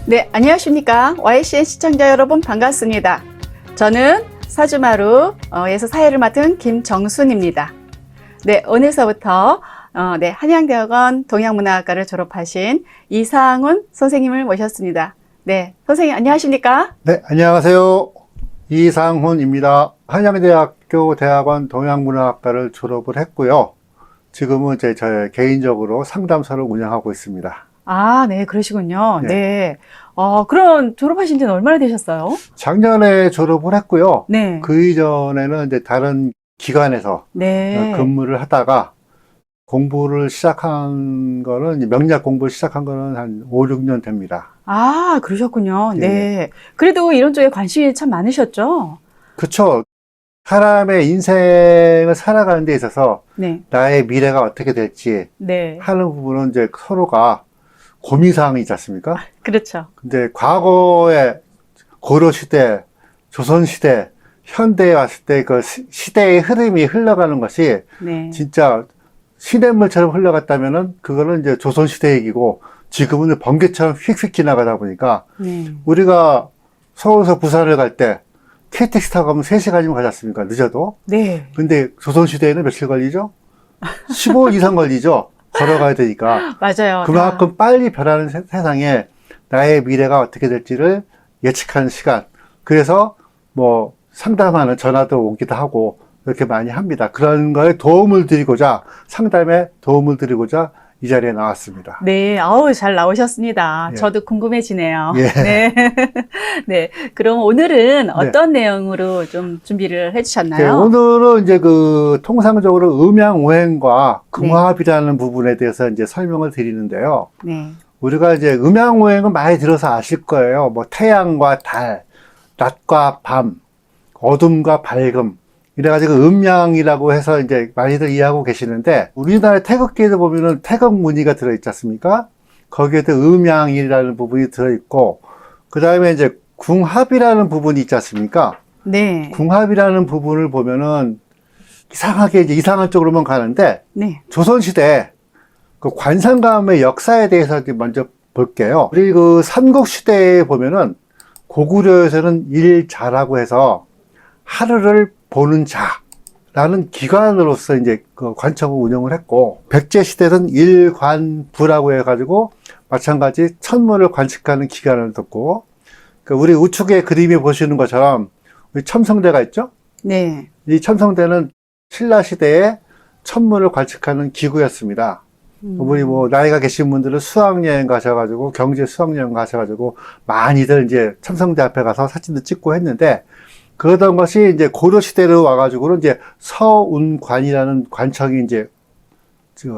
네, 안녕하십니까. YCN 시청자 여러분 반갑습니다. 저는 사주마루에서 사회를 맡은 김정순입니다. 네, 오늘서부터 한양대학원 동양문화학과를 졸업하신 이상훈 선생님을 모셨습니다. 네, 선생님 안녕하십니까? 네, 안녕하세요. 이상훈입니다. 한양대학교 대학원 동양문화학과를 졸업을 했고요. 지금은 이제 저 개인적으로 상담소를 운영하고 있습니다. 아, 네, 그러시군요. 네. 네. 그럼 졸업하신 지는 얼마나 되셨어요? 작년에 졸업을 했고요. 네. 그 이전에는 이제 다른 기관에서 네. 근무를 하다가 공부를 시작한 거는, 명리학 공부를 시작한 거는 한 5, 6년 됩니다. 아, 그러셨군요. 네. 네. 그래도 이런 쪽에 관심이 참 많으셨죠? 그쵸. 사람의 인생을 살아가는 데 있어서 네. 나의 미래가 어떻게 될지 네. 하는 부분은 이제 서로가 고민사항이 있지 않습니까? 그렇죠. 근데 과거에 고려시대, 조선시대, 현대에 왔을 때 그 시대의 흐름이 흘러가는 것이 네. 진짜 시냇물처럼 흘러갔다면은 그거는 이제 조선시대 얘기고 지금은 번개처럼 휙휙 지나가다 보니까 네. 우리가 서울에서 부산을 갈 때 KTX 타고 가면 3시간이면 가지 않습니까? 늦어도. 네. 근데 조선시대에는 며칠 걸리죠? 15일 이상 걸리죠? 걸어가야 되니까. 맞아요. 그만큼 빨리 변하는 세상에 나의 미래가 어떻게 될지를 예측하는 시간. 그래서 뭐 상담하는 전화도 오기도 하고 이렇게 많이 합니다. 그런 거에 도움을 드리고자, 상담에 도움을 드리고자 이 자리에 나왔습니다. 네, 잘 나오셨습니다. 예. 저도 궁금해지네요. 예. 네. 네. 그럼 오늘은 어떤 내용으로 좀 준비를 네, 해주셨나요? 오늘은 이제 통상적으로 음양오행과 궁합이라는 부분에 대해서 이제 설명을 드리는데요. 네. 우리가 이제 음양오행은 많이 들어서 아실 거예요. 뭐 태양과 달, 낮과 밤, 어둠과 밝음. 이래가지고 음양이라고 해서 이제 많이들 이해하고 계시는데, 우리나라의 태극기에도 보면은 태극 무늬가 들어있지 않습니까? 거기에도 음양이라는 부분이 들어있고, 그 다음에 이제 궁합이라는 부분이 있지 않습니까? 네. 궁합이라는 부분을 보면은 이상하게 이제 이상한 쪽으로만 가는데, 네. 조선시대 그 관상감의 역사에 대해서 먼저 볼게요. 우리 그 삼국시대에 보면은 고구려에서는 일자라고 해서 하루를 보는 자라는 기관으로서 이제 그 관청을 운영을 했고, 백제시대는 일관부라고 해가지고 마찬가지 천문을 관측하는 기관을 뒀고, 그러니까 우리 우측에 그림에 보시는 것처럼 우리 첨성대가 있죠? 네. 이 첨성대는 신라시대에 천문을 관측하는 기구였습니다. 우리 뭐 나이가 계신 분들은 수학여행 가셔가지고 경제 수학여행 가셔가지고 많이들 이제 첨성대 앞에 가서 사진도 찍고 했는데, 그러던 것이 이제 고려시대로 와가지고는 이제 서운관이라는 관청이 이제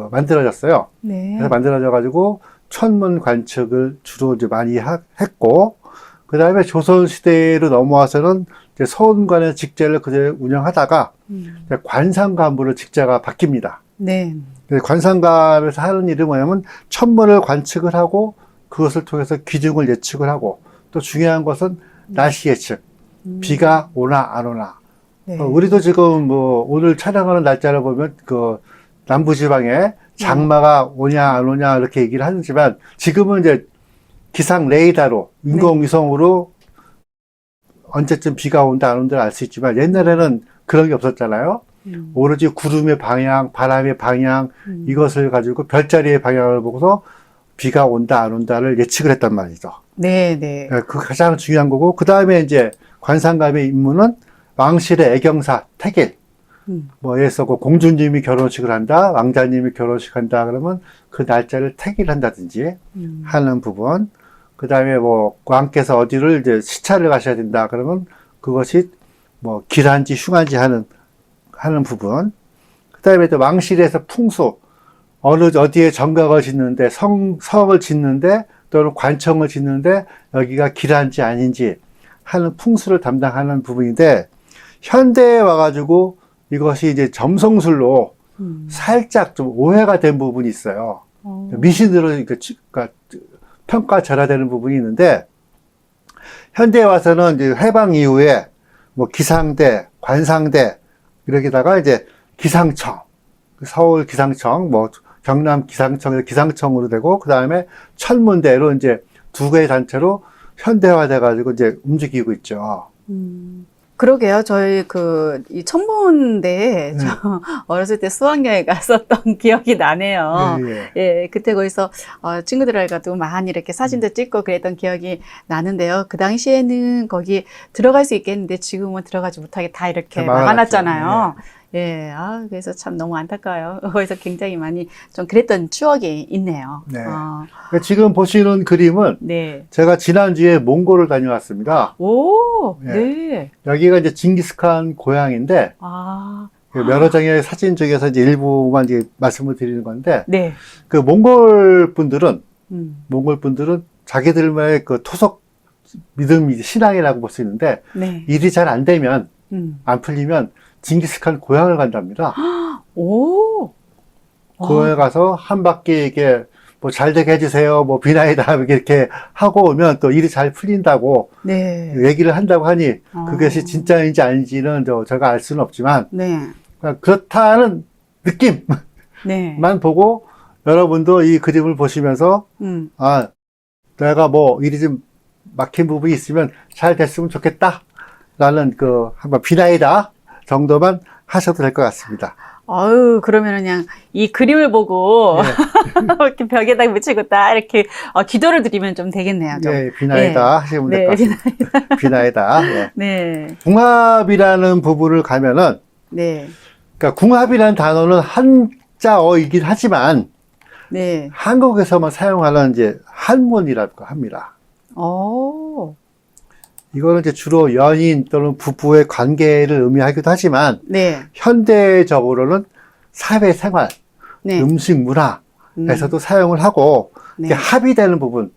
만들어졌어요. 네. 그래서 만들어져가지고 천문 관측을 주로 이제 많이 했고, 그 다음에 조선시대로 넘어와서는 이제 서운관의 직제를 그대로 운영하다가 이제 관상감부로 직제가 바뀝니다. 네. 관상감에서 하는 일은 뭐냐면 천문을 관측을 하고 그것을 통해서 기중을 예측을 하고, 또 중요한 것은 날씨 예측. 비가 오나 안 오나. 네. 우리도 지금 뭐 오늘 촬영하는 날짜를 보면 그 남부지방에 장마가 오냐 안 오냐 이렇게 얘기를 하지만, 지금은 이제 기상 레이더로 인공위성으로 언제쯤 비가 온다 안 온다를 알 수 있지만, 옛날에는 그런 게 없었잖아요. 오로지 구름의 방향, 바람의 방향, 이것을 가지고 별자리의 방향을 보고서 비가 온다 안 온다를 예측을 했단 말이죠. 네. 네. 그 가장 중요한 거고, 그 다음에 이제 관상감의 임무는 왕실의 애경사, 태길. 뭐 예를 들어서 공주님이 결혼식을 한다, 왕자님이 결혼식 한다 그러면 그 날짜를 태길한다든지 하는 부분. 그 다음에 뭐 왕께서 어디를 이제 시차를 가셔야 된다 그러면 그것이 뭐 길한지 흉한지 하는 부분. 그 다음에 또 왕실에서 풍수, 어디에 정각을 짓는데, 성을 짓는데, 또는 관청을 짓는데, 여기가 길한지 아닌지 하는 풍수를 담당하는 부분인데, 현대에 와가지고 이것이 이제 점성술로 살짝 좀 오해가 된 부분이 있어요. 미신으로 그러니까 평가절하되는 부분이 있는데, 현대에 와서는 이제 해방 이후에 뭐 기상대, 관상대, 이렇게다가 이제 기상청, 서울 기상청, 뭐 경남 기상청에서 기상청으로 되고, 그 다음에 천문대로 이제 두 개의 단체로 현대화돼가지고 이제 움직이고 있죠. 그러게요. 저희 이 천문대에 저 어렸을 때 수학여행 갔었던 기억이 나네요. 예, 그때 거기서 친구들하고도 많이 이렇게 사진도 찍고 그랬던 기억이 나는데요. 그 당시에는 거기 들어갈 수 있겠는데 지금은 들어가지 못하게 다 이렇게 막아놨잖아요. 예, 그래서 참 너무 안타까워요. 거기서 굉장히 많이 좀 그랬던 추억이 있네요. 네. 지금 보시는 그림은 네. 제가 지난주에 몽골을 다녀왔습니다. 오, 네. 네. 여기가 이제 징기스칸 고향인데, 여러 장의 사진 중에서 이제 일부만 이제 말씀을 드리는 건데, 네. 그 몽골 분들은 자기들만의 그 토속 믿음이 신앙이라고 볼 수 있는데, 네. 일이 잘 안 되면, 안 풀리면, 징기스칸 고향을 간답니다. 오. 고향에 가서 한 바퀴 이게 뭐 잘 되게 해주세요, 뭐 비나이다 이렇게 하고 오면 또 일이 잘 풀린다고 네. 얘기를 한다고 하니 그것이 진짜인지 아닌지는 제가 알 수는 없지만 네. 그렇다는 느낌만 네. 보고 여러분도 이 그림을 보시면서 내가 뭐 일이 좀 막힌 부분이 있으면 잘 됐으면 좋겠다 라는 한번 비나이다 정도만 하셔도 될 것 같습니다. 그러면 그냥 이 그림을 보고 이렇게 벽에다 붙이고 딱 이렇게 기도를 드리면 좀 되겠네요. 좀. 네, 비나이다 하시면 될 것 같습니다. 비나이다. 네. 네. 궁합이라는 부분을 가면은, 네. 그러니까 궁합이라는 단어는 한자어이긴 하지만, 네. 한국에서만 사용하는 이제 한문이라고 합니다. 이거는 이제 주로 연인 또는 부부의 관계를 의미하기도 하지만, 네. 현대적으로는 사회생활, 네. 음식 문화에서도 사용을 하고, 네. 합의되는 부분,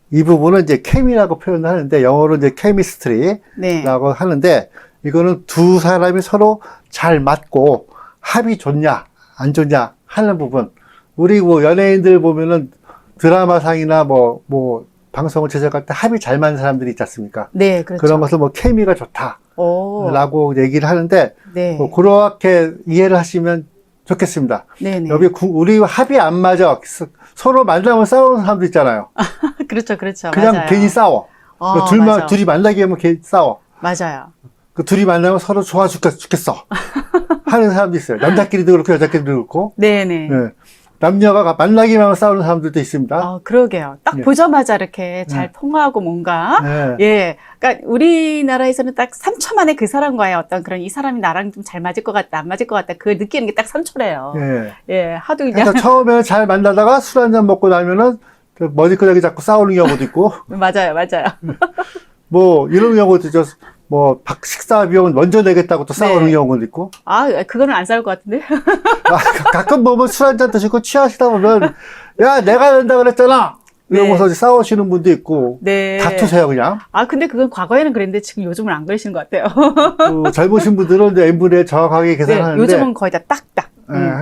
이 부분은 이제 케미라고 표현을 하는데, 영어로 이제 케미스트리라고 네. 하는데, 이거는 두 사람이 서로 잘 맞고, 합이 좋냐, 안 좋냐 하는 부분. 우리 뭐 연예인들 보면은 드라마상이나 방송을 제작할 때 합이 잘 맞는 사람들이 있지 않습니까? 네, 그렇죠. 그런 것을 케미가 좋다라고 얘기를 하는데, 네. 그렇게 이해를 하시면 좋겠습니다. 네네. 여기 우리 합이 안 맞아. 서로 만나면 싸우는 사람도 있잖아요. 그렇죠, 그렇죠. 그냥 맞아요. 괜히 싸워. 맞아. 둘이 만나게 하면 괜히 싸워. 맞아요. 둘이 만나면 서로 좋아 죽겠어. 하는 사람도 있어요. 남자끼리도 그렇고 여자끼리도 그렇고. 네네. 네. 남녀가 만나기만 하면 싸우는 사람들도 있습니다. 그러게요. 딱 보자마자 이렇게 잘 통하고 뭔가. 예. 그러니까 우리나라에서는 딱 3초 만에 그 사람과의 어떤 그런 이 사람이 나랑 좀 잘 맞을 것 같다, 안 맞을 것 같다. 그걸 느끼는 게 딱 3초래요. 예. 하도 그냥. 그래서 처음에는 잘 만나다가 술 한잔 먹고 나면은 머리끄덕이 잡고 싸우는 경우도 있고. 맞아요, 맞아요. 이런 경우도 식사 비용은 먼저 내겠다고 또 싸우는 경우도 있고. 그거는 안 싸울 것 같은데? 가끔 보면 술 한잔 드시고 취하시다 보면, 야, 내가 낸다 그랬잖아! 이러면서 싸우시는 분도 있고. 네. 다투세요, 그냥. 근데 그건 과거에는 그랬는데 지금 요즘은 안 그러시는 것 같아요. 젊으신 분들은 이제 n분의 정확하게 계산하는데. 요즘은 거의 다 딱딱.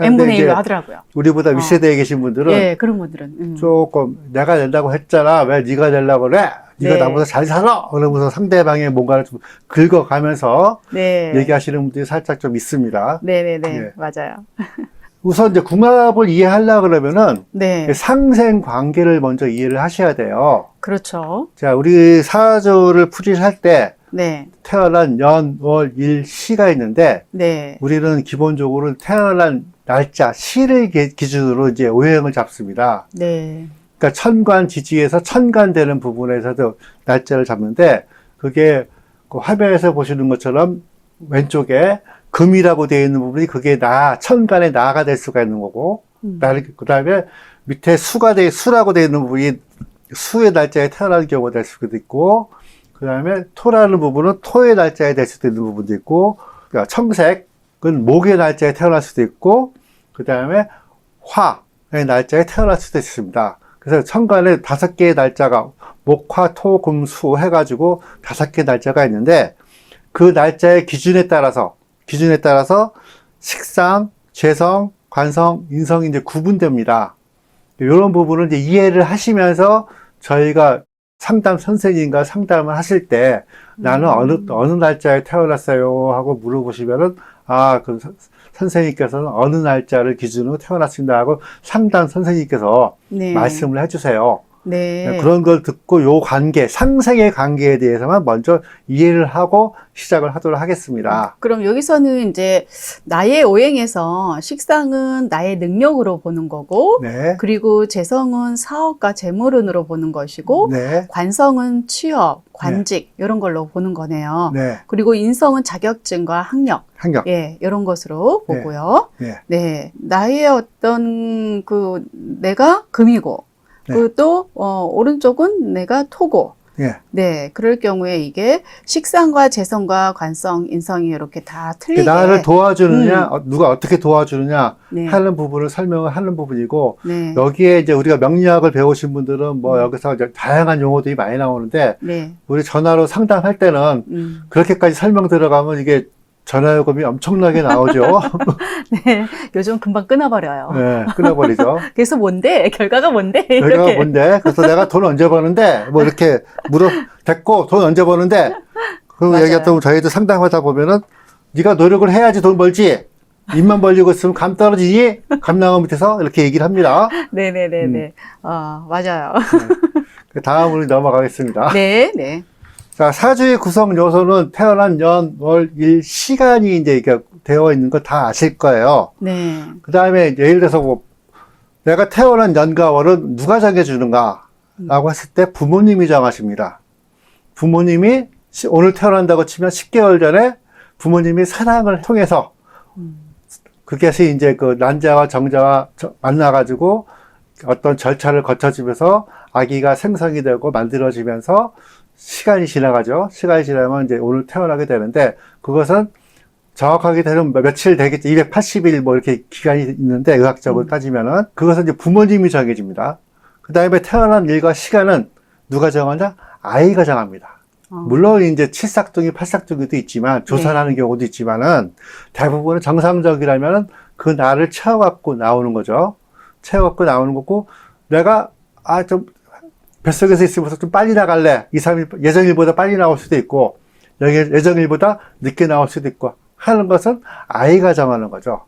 n분의 1로 하더라고요. 우리보다 윗세대에 계신 분들은. 예, 그런 분들은. 조금, 내가 낸다고 했잖아. 왜 네가 내려고 그래? 네가 나보다 잘 살아! 그러면서 상대방의 뭔가를 좀 긁어가면서 얘기하시는 분들이 살짝 좀 있습니다. 네네네. 맞아요. 우선 이제 궁합을 이해하려고 그러면은 상생 관계를 먼저 이해를 하셔야 돼요. 그렇죠. 자, 우리 사주를 풀이를 할 때 태어난 년, 월, 일, 시가 있는데 우리는 기본적으로 태어난 날짜, 시를 기준으로 이제 오행을 잡습니다. 그러니까 천간 지지에서 천간 되는 부분에서도 날짜를 잡는데 그게 그 화면에서 보시는 것처럼 왼쪽에 금이라고 되어 있는 부분이 그게 천간의 나가 될 수가 있는 거고 그 다음에 밑에 수라고 되어 있는 부분이 수의 날짜에 태어나는 경우가 될 수도 있고 그 다음에 토라는 부분은 토의 날짜에 될 수도 있는 부분도 있고 그러니까 청색은 목의 날짜에 태어날 수도 있고 그 다음에 화의 날짜에 태어날 수도 있습니다. 그래서 천간에 5개의 날짜가 목, 화, 토, 금, 수 해가지고 5개의 날짜가 있는데 그 날짜의 기준에 따라서 식상, 재성, 관성, 인성이 이제 구분됩니다. 이런 부분을 이제 이해를 하시면서 저희가 상담 선생님과 상담을 하실 때 나는 어느 날짜에 태어났어요 하고 물어보시면은 그 선생님께서는 어느 날짜를 기준으로 태어났습니다 하고 상담 선생님께서 말씀을 해주세요. 네. 그런 걸 듣고 요 관계, 상생의 관계에 대해서만 먼저 이해를 하고 시작을 하도록 하겠습니다. 그럼 여기서는 이제 나의 오행에서 식상은 나의 능력으로 보는 거고, 네. 그리고 재성은 사업과 재물운으로 보는 것이고, 네. 관성은 취업, 관직 이런 걸로 보는 거네요. 네. 그리고 인성은 자격증과 학력, 학력. 예, 이런 것으로 네. 보고요. 네. 네, 나의 어떤 내가 금이고, 네. 그리고 또 오른쪽은 내가 토고. 예. 네, 그럴 경우에 이게 식상과 재성과 관성, 인성이 이렇게 다 틀리게. 나를 도와주느냐, 누가 어떻게 도와주느냐 네. 하는 부분을 설명을 하는 부분이고, 네. 여기에 이제 우리가 명리학을 배우신 분들은 뭐 여기서 이제 다양한 용어들이 많이 나오는데, 네. 우리 전화로 상담할 때는 그렇게까지 설명 들어가면 이게 전화요금이 엄청나게 나오죠. 네, 요즘 금방 끊어버려요. 네, 끊어버리죠. 그래서 뭔데? 결과가 뭔데? 결과가 이렇게. 뭔데? 그래서 내가 돈 언제 버는데? 뭐 이렇게 됐고, 돈 언제 버는데? 그리고 맞아요. 얘기했던 저희도 상담하다 보면은, 네가 노력을 해야지 돈 벌지. 입만 벌리고 있으면 감 떨어지니? 감나무 밑에서 이렇게 얘기를 합니다. 네네네네. 맞아요. 네. 다음으로 넘어가겠습니다. 네, 네. 자, 사주의 구성 요소는 태어난 연, 월, 일, 시간이 이제 이렇게 되어 있는 거 다 아실 거예요. 네. 그 다음에 예를 들어서 뭐 내가 태어난 연과 월은 누가 정해주는가? 라고 했을 때 부모님이 정하십니다. 부모님이 오늘 태어난다고 치면 10개월 전에 부모님이 사랑을 통해서 그것이 이제 그 난자와 정자와 만나가지고 어떤 절차를 거쳐지면서 아기가 생성이 되고 만들어지면서 시간이 지나가죠. 시간이 지나면 이제 오늘 태어나게 되는데 그것은 정확하게 되면 며칠 되겠죠. 280일 뭐 이렇게 기간이 있는데 의학적으로 따지면은 그것은 이제 부모님이 정해집니다. 그 다음에 태어난 일과 시간은 누가 정하냐? 아이가 정합니다. 물론 이제 칠삭둥이, 팔삭둥이도 있지만 조산하는 경우도 있지만은 대부분은 정상적이라면은 그 날을 채워갖고 나오는 거죠. 채워갖고 나오는 거고 내가 좀 뱃속에서 있으면서 좀 빨리 나갈래. 2, 3일, 예정일보다 빨리 나올 수도 있고, 예정일보다 늦게 나올 수도 있고, 하는 것은 아이가 정하는 거죠.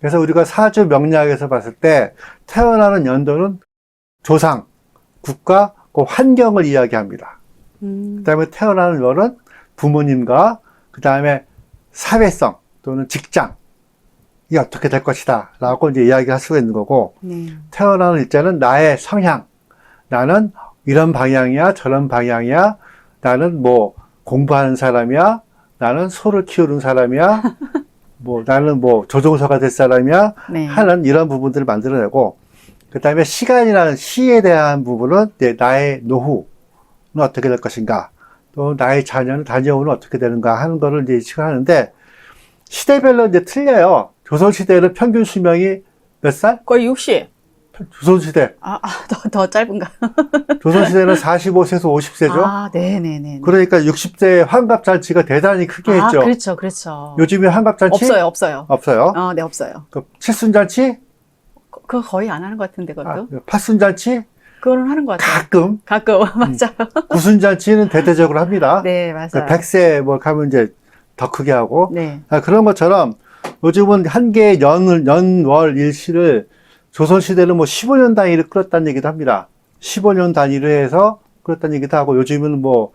그래서 우리가 사주 명리학에서 봤을 때, 태어나는 연도는 조상, 국가, 그 환경을 이야기합니다. 그 다음에 태어나는 월은 부모님과, 그 다음에 사회성 또는 직장, 이 어떻게 될 것이다. 라고 이제 이야기할 수가 있는 거고, 태어나는 일자는 나의 성향, 나는 이런 방향이야, 저런 방향이야, 나는 뭐 공부하는 사람이야, 나는 소를 키우는 사람이야, 뭐 나는 뭐 조종사가 될 사람이야, 네. 하는 이런 부분들을 만들어내고, 그 다음에 시간이라는 시에 대한 부분은 나의 노후는 어떻게 될 것인가, 또 나의 자녀는 자녀는 어떻게 되는가 하는 거를 이제 예측하는데, 시대별로 이제 틀려요. 조선시대는 평균 수명이 몇 살? 거의 60. 조선시대. 더 짧은가? 조선시대는 45세에서 50세죠? 네네네. 그러니까 60세 환갑잔치가 대단히 크게 했죠. 그렇죠, 그렇죠. 요즘에 환갑잔치? 없어요. 없어요. 네, 없어요. 그 칠순잔치? 그거 거의 안 하는 것 같은데, 그것도? 팔순잔치? 그거는 하는 것 같아요. 가끔. 맞아요. 구순잔치는 대대적으로 합니다. 네, 맞아요. 100세 뭐 가면 이제 더 크게 하고. 네. 그런 것처럼 요즘은 한 개의 연, 월, 일시를 조선시대는 뭐 15년 단위로 끌었다는 얘기도 합니다. 15년 단위로 해서 끌었다는 얘기도 하고 요즘은 뭐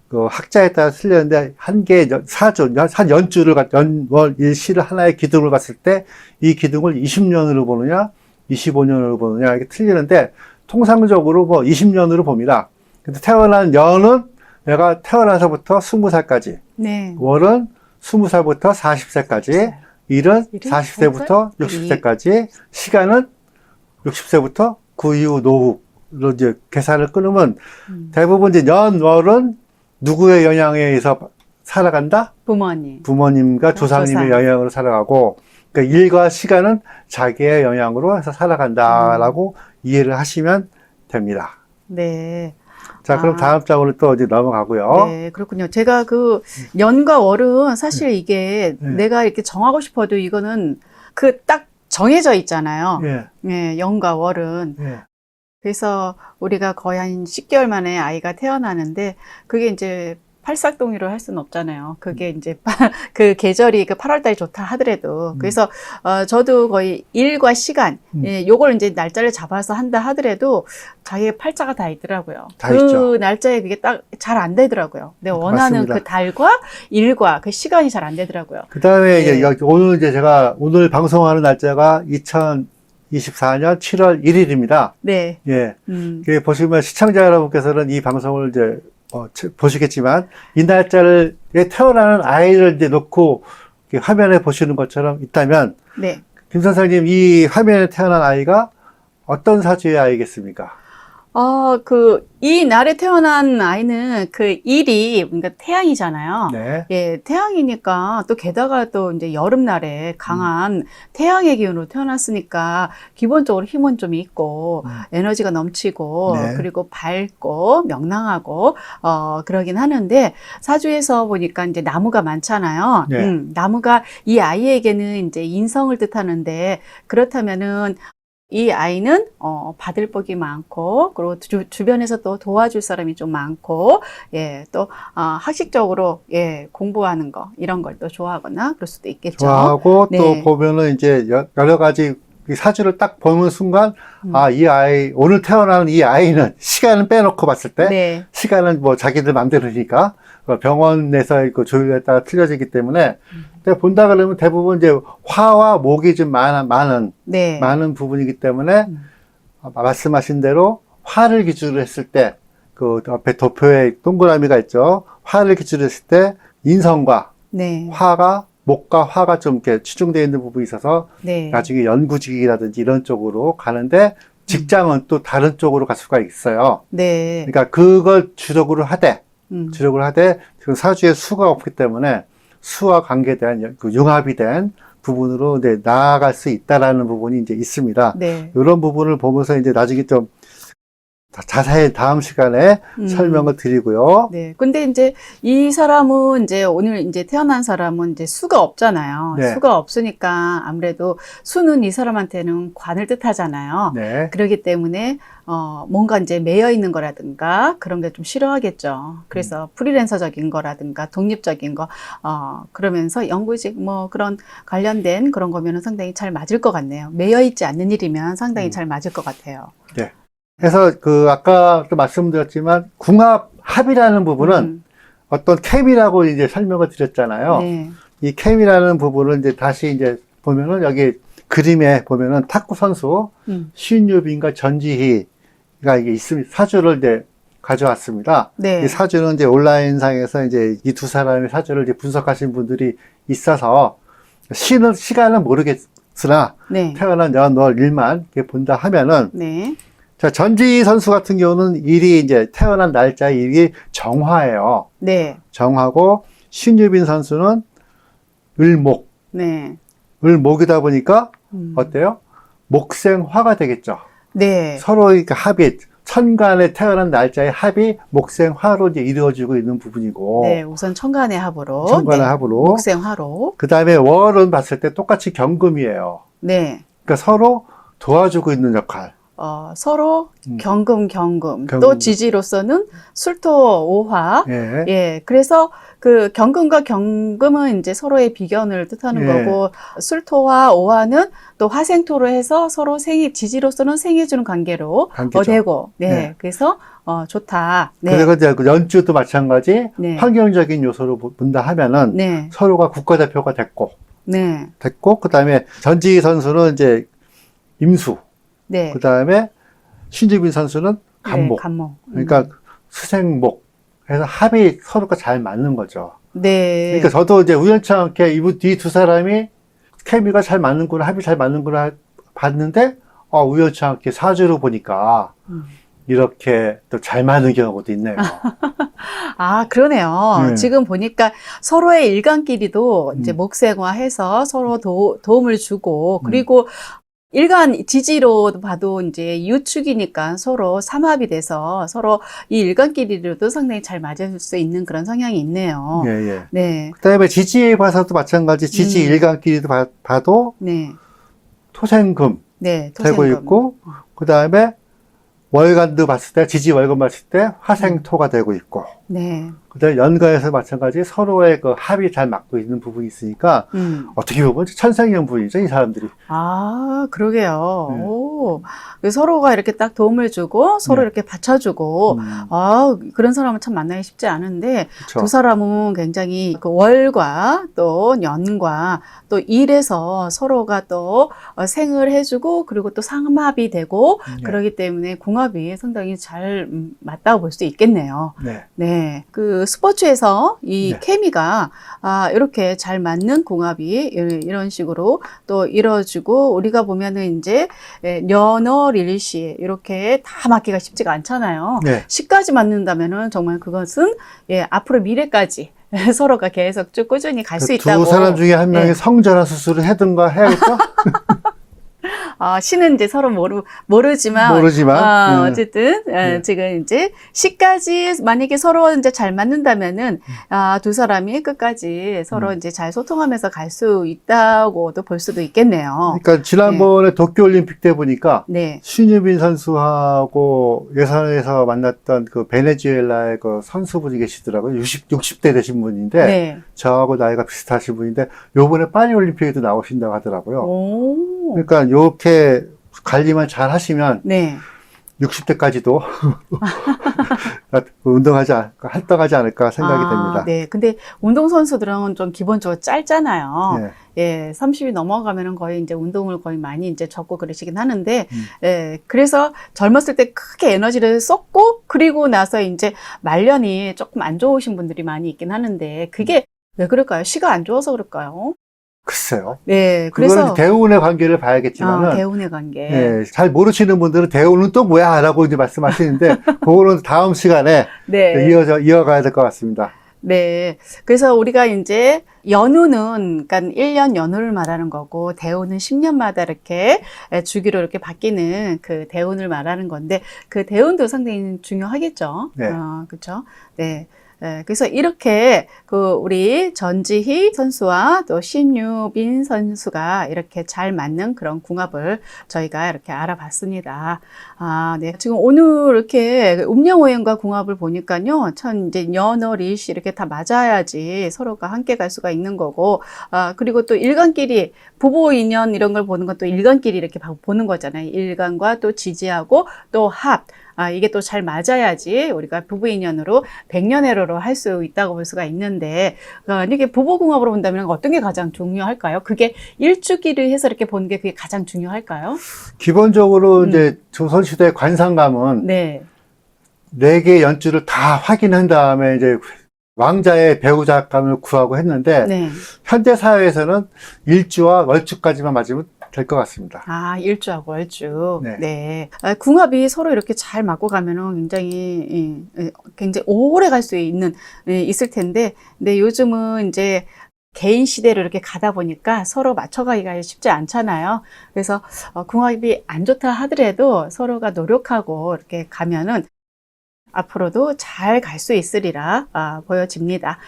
그 학자에 따라 틀렸는데 한 개의 사주, 한 연주를, 연, 월, 일시를 하나의 기둥을 봤을 때 이 기둥을 20년으로 보느냐, 25년으로 보느냐 이렇게 틀리는데 통상적으로 뭐 20년으로 봅니다. 근데 태어난 연은 내가 태어나서부터 20살까지, 네. 월은 20살부터 40세까지, 일은 40세부터 60세까지, 시간은 60세부터 그 이후 노후로 이제 계산을 끊으면 대부분 이제 연월은 누구의 영향에 의해서 살아간다? 부모님과 조상님의 영향으로 살아가고, 그러니까 일과 시간은 자기의 영향으로 해서 살아간다라고 이해를 하시면 됩니다. 네. 자, 그럼 다음 장으로 또 이제 넘어가고요. 네, 그렇군요. 제가 그 연과 월은 사실 이게 내가 이렇게 정하고 싶어도 이거는 그 딱 정해져 있잖아요. 네, 연과 월은. 그래서 우리가 거의 한 10개월 만에 아이가 태어나는데 그게 이제 팔싹동의로 할 수는 없잖아요. 그게 이제 그 계절이 그 8월 달이 좋다 하더라도. 그래서 저도 거의 일과 시간, 예, 요걸 이제 날짜를 잡아서 한다 하더라도 자기의 팔자가 다 있더라고요. 다 그 있죠. 날짜에 그게 딱 잘 안 되더라고요. 내가 원하는 맞습니다. 그 달과 일과 그 시간이 잘 안 되더라고요. 그 다음에 예. 이제 오늘 이제 제가 오늘 방송하는 날짜가 2024년 7월 1일입니다. 네. 예. 보시면 시청자 여러분께서는 이 방송을 이제 보시겠지만 이 날짜를 태어나는 아이를 이제 놓고 화면에 보시는 것처럼 있다면 네. 김 선생님 이 화면에 태어난 아이가 어떤 사주의 아이겠습니까? 이 날에 태어난 아이는 그 일이, 그러니까 태양이잖아요. 네. 예, 태양이니까 또 게다가 또 이제 여름날에 강한 태양의 기운으로 태어났으니까 기본적으로 힘은 좀 있고, 에너지가 넘치고, 네. 그리고 밝고, 명랑하고, 그러긴 하는데, 사주에서 보니까 이제 나무가 많잖아요. 네. 나무가 이 아이에게는 이제 인성을 뜻하는데, 그렇다면은, 이 아이는 받을 복이 많고, 그리고 주변에서 또 도와줄 사람이 좀 많고, 예, 또 학식적으로 예, 공부하는 거 이런 걸 또 좋아하거나 그럴 수도 있겠죠. 좋아하고 네. 또 보면은 이제 여러 가지 이 사주를 딱 보는 순간 이 아이 오늘 태어나는 이 아이는 시간을 빼놓고 봤을 때 네. 시간은 뭐 자기들 맘대로니까 병원에서 그 조율에 따라 틀려지기 때문에 근데 본다 그러면 대부분 이제 화와 목이 좀 많은 네. 부분이기 때문에 말씀하신 대로 화를 기준으로 했을 때 그 앞에 도표에 동그라미가 있죠. 화를 기준으로 했을 때 인성과 네. 목과 화가 좀 이렇게 치중되어 있는 부분이 있어서 네. 나중에 연구직이라든지 이런 쪽으로 가는데 직장은 또 다른 쪽으로 갈 수가 있어요. 네. 그러니까 그걸 주력으로 하되 그 사주에 수가 없기 때문에 수와 관계된 그 융합이 된 부분으로 이제 나아갈 수 있다라는 부분이 이제 있습니다. 네. 이런 부분을 보면서 이제 나중에 좀 자세히 다음 시간에 설명을 드리고요. 네. 근데 이제 이 사람은 이제 오늘 이제 태어난 사람은 이제 수가 없잖아요. 네. 수가 없으니까 아무래도 수는 이 사람한테는 관을 뜻하잖아요. 네. 그렇기 때문에 뭔가 이제 매여 있는 거라든가 그런 게 좀 싫어하겠죠. 그래서 프리랜서적인 거라든가 독립적인 거 그러면서 연구직 뭐 그런 관련된 그런 거면은 상당히 잘 맞을 것 같네요. 매여 있지 않는 일이면 상당히 잘 맞을 것 같아요. 네. 그래서 아까 또 말씀드렸지만 합이라는 부분은 어떤 케미라고 이제 설명을 드렸잖아요. 네. 이 케미라는 부분을 이제 다시 이제 보면은 여기 그림에 보면은 탁구 선수 신유빈과 전지희가 이게 있습니다. 사주를 이제 가져왔습니다. 네. 이 사주는 이제 온라인상에서 이제 이 두 사람의 사주를 이제 분석하신 분들이 있어서 시간은 모르겠으나 네. 태어난 너 일만 이렇게 본다 하면은 네. 자, 전지희 선수 같은 경우는 일이 이제 태어난 날짜 일이 정화예요. 네. 정화고 신유빈 선수는 을목. 네. 을목이다 보니까 어때요? 목생화가 되겠죠. 네. 서로 이렇게 합이 천간에 태어난 날짜의 합이 목생화로 이제 이루어지고 있는 부분이고. 네, 우선 천간의 합으로. 천간의 네. 합으로. 목생화로. 그 다음에 월은 봤을 때 똑같이 경금이에요. 네. 그러니까 서로 도와주고 있는 역할. 서로 경금. 경금. 또 지지로서는 술토 오화. 예. 예. 그래서 그 경금과 경금은 이제 서로의 비견을 뜻하는 예. 거고, 술토와 오화는 또 화생토로 해서 서로 지지로서는 생해주는 관계로 관계죠. 되고, 네. 네. 그래서, 좋다. 네. 그리고 이제 그 연주도 마찬가지 네. 환경적인 요소로 본다 하면은 네. 서로가 국가대표가 됐고, 네. 그 다음에 전지희 선수는 이제 임수, 네. 그 다음에 신지빈 선수는 간목. 네, 간목. 그러니까 수생목. 해서 합이 서로가 잘 맞는 거죠. 네. 그러니까 저도 이제 우연치 않게 이 두 사람이 케미가 잘 맞는구나, 합이 잘 맞는구나 봤는데, 우연치 않게 사주로 보니까 이렇게 또 잘 맞는 경우도 있네요. 아, 그러네요. 네. 지금 보니까 서로의 일간끼리도 이제 목생화해서 서로 도움을 주고, 그리고 일간 지지로 봐도 이제 이웃축이니까 서로 삼합이 돼서 서로 이 일간끼리로도 상당히 잘 맞을 수 있는 그런 성향이 있네요. 예, 예. 네. 그 다음에 지지에 봐서도 마찬가지, 지지 일간끼리도 봐도 네. 토생금 네. 되고 토생금. 있고, 그 다음에 월간도 봤을 때, 지지 월간 봤을 때 화생토가 되고 있고, 네. 그다음에 연가에서 마찬가지 서로의 그 합이 잘 맞고 있는 부분이 있으니까 어떻게 보면 천생연분이죠, 이 사람들이. 아, 그러게요. 네. 오, 서로가 이렇게 딱 도움을 주고 서로 네. 이렇게 받쳐주고, 아, 그런 사람은 참 만나기 쉽지 않은데, 그쵸. 두 사람은 굉장히 그 월과 또 년과 또 일에서 서로가 또 생을 해주고, 그리고 또 상합이 되고, 네. 그러기 때문에 궁합이 상당히 잘 맞다고 볼 수 있겠네요. 네. 네. 그 스포츠에서 이 네. 케미가 이렇게 잘 맞는 궁합이 이런 식으로 또 이루어지고, 우리가 보면은 이제 연어릴시 이렇게 다 맞기가 쉽지가 않잖아요. 네. 시까지 맞는다면은 정말 그것은 앞으로 미래까지 서로가 계속 쭉 꾸준히 갈 수 있다고. 두 사람 중에 한 명이 네. 성전환 수술을 하든가 해야겠죠? 시는 이제 서로 모르지만, 모르지만. 어쨌든, 네. 지금 이제, 시까지 만약에 서로 이제 잘 맞는다면은, 두 사람이 끝까지 서로 이제 잘 소통하면서 갈 수 있다고도 볼 수도 있겠네요. 그러니까 지난번에 도쿄올림픽 때 보니까 네. 신유빈 선수하고 예선에서 만났던 그 베네수엘라의 그 선수분이 계시더라고요. 60대 되신 분인데, 네. 저하고 나이가 비슷하신 분인데, 요번에 파리올림픽에도 나오신다고 하더라고요. 오. 그러니까 요렇게 관리만 잘 하시면 네. 60대까지도 활동하지 않을까 생각이 됩니다. 네. 근데 운동선수들은 좀 기본적으로 짧잖아요. 네. 예, 30이 넘어가면은 거의 이제 운동을 거의 많이 이제 접고 그러시긴 하는데, 예, 그래서 젊었을 때 크게 에너지를 썼고, 그리고 나서 이제 말년이 조금 안 좋으신 분들이 많이 있긴 하는데, 그게 왜 그럴까요? 시가 안 좋아서 그럴까요? 글쎄요. 네, 그거는 그래서. 대운의 관계를 봐야겠지만은, 대운의 관계. 예, 잘 모르시는 분들은 대운은 또 뭐야? 라고 이제 말씀하시는데, 그거는 다음 시간에 네. 이어가야 될 것 같습니다. 네. 그래서 우리가 이제 연우는, 그러니까 1년 연우를 말하는 거고, 대운은 10년마다 이렇게 주기로 이렇게 바뀌는 그 대운을 말하는 건데, 그 대운도 상당히 중요하겠죠. 네. 그렇죠. 네. 그래서 이렇게 우리 전지희 선수와 또 신유빈 선수가 이렇게 잘 맞는 그런 궁합을 저희가 이렇게 알아봤습니다. 네. 지금 오늘 이렇게 음양오행과 궁합을 보니까요, 참 이제 연어리시 이렇게 다 맞아야지 서로가 함께 갈 수가 있는 거고, 그리고 또 일간끼리 부부 인연 이런 걸 보는 건 또 일간끼리 이렇게 보는 거잖아요. 일간과 또 지지하고 또 합. 이게 또 잘 맞아야지 우리가 부부 인연으로 백년해로로 할 수 있다고 볼 수가 있는데, 이렇게 부부궁합으로 본다면 어떤 게 가장 중요할까요? 그게 일주기를 해서 이렇게 보는 게 그게 가장 중요할까요? 기본적으로 이제 조선시대 관상감은 네. 4개의 연주를 다 확인한 다음에 이제 왕자의 배우자감을 구하고 했는데, 네. 현대 사회에서는 일주와 월주까지만 맞으면 될 것 같습니다. 일주하고 월주. 네. 네. 궁합이 서로 이렇게 잘 맞고 가면은 굉장히 오래 갈 수 있을 텐데, 근데 요즘은 이제 개인 시대로 이렇게 가다 보니까 서로 맞춰가기가 쉽지 않잖아요. 그래서 궁합이 안 좋다 하더라도 서로가 노력하고 이렇게 가면은 앞으로도 잘 갈 수 있으리라 보여집니다.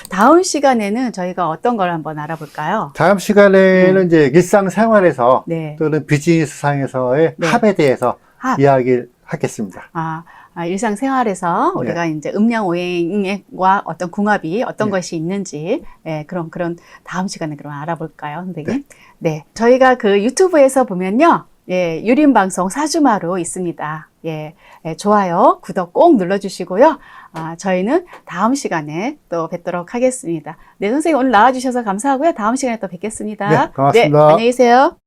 다음 시간에는 저희가 어떤 걸 한번 알아볼까요? 다음 시간에는 이제 일상생활에서 네. 또는 비즈니스상에서의 네. 합에 대해서 이야기를 하겠습니다. 일상생활에서 우리가 이제 음양오행과 어떤 궁합이 어떤 것이 있는지, 그런 다음 시간에 그럼 알아볼까요, 선생님? 네. 저희가 그 유튜브에서 보면요, 유림방송 사주마루 있습니다. 좋아요, 구독 꼭 눌러주시고요. 저희는 다음 시간에 또 뵙도록 하겠습니다. 네, 선생님 오늘 나와주셔서 감사하고요. 다음 시간에 또 뵙겠습니다. 네, 고맙습니다. 네, 안녕히 계세요.